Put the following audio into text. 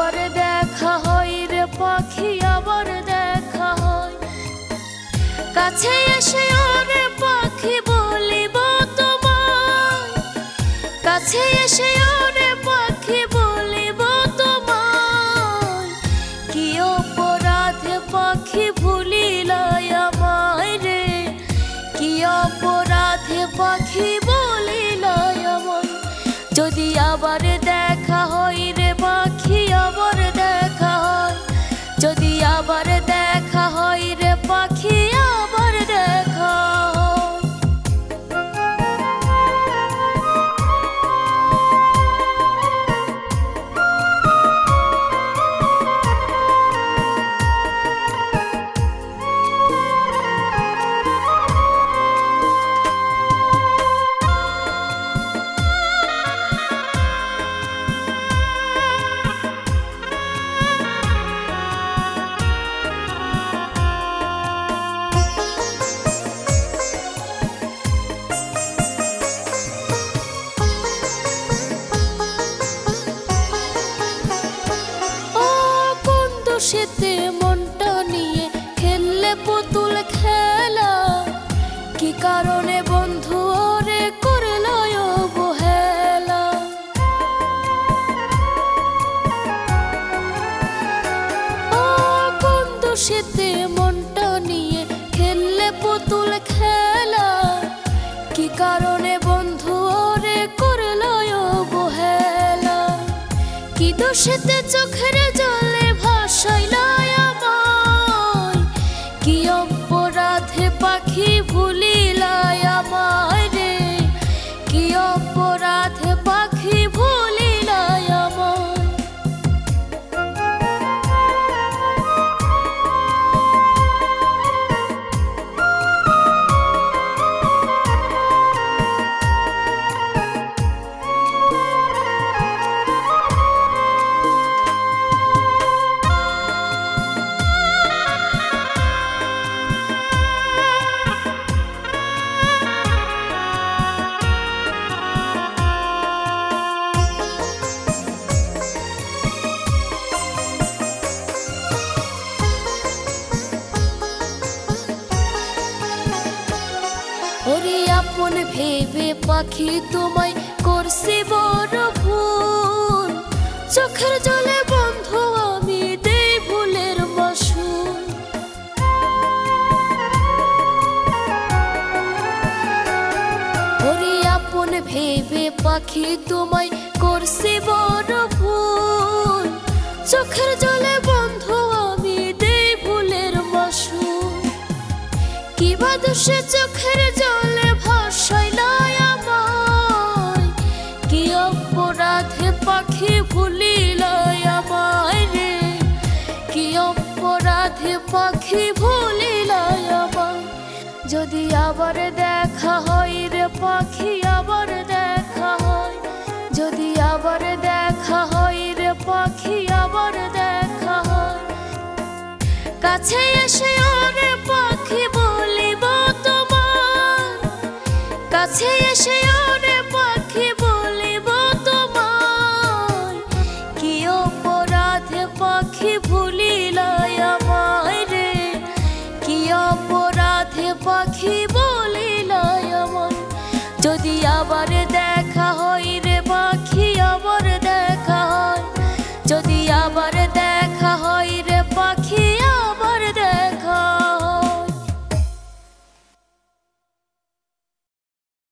আবার দেখা হয় রে পাখি আবার দেখা হয় কাছে এসে ওরে পাখি বলিব তোমায় কাছে এসে ওরে পাখি বলিব তোমায় কি অপরাধে পাখি ভুলিলাই আমায় রে কি অপরাধে পাখি বলিলাই আমায় যদি আবার দেখা হয় রে পাখি আবার দেখা হয় যদি আবার দেখা হয় রে পাখি আবার দেখা শীতে মনটা নিয়ে খেললে পুতুল খেলা কি কারণে বন্ধু ওরে করলো অবহেলা কোন দোষেতে মনটা নিয়ে খেললে পুতুল খেলা কি কারণে বন্ধু ওরে করলো অবহেলা কি দোষেতে চোখের জলে ভাসাইলাই আমায় কি অপরাধে পাখি ভুলিলাই আমায় রে কি অপরাধে পাখি ভুলিলাই আমায় ওরে আপন ভেবে পাখি তোমায় করছি বড় ভুল চোখের জলে বন্ধু আমি দেই ভুলের মাসুল ওরে আপন ভেবে পাখি তোমায় করছি বড় ভুল চোখের জলে বন্ধু আমি দেই ভুলের মাসুল কি বাদশে চোখের জলে ভাসাইলাই আমায় কি অপরাধে পাখি ভুলিলাই আমায় রে কি অপরাধে পাখি ভুলিলাই আমায় যদি আবার দেখা হয় রে পাখি আবার দেখা হয় যদি আবার দেখা হয় রে পাখি আবার দেখা হয় কাছে এসে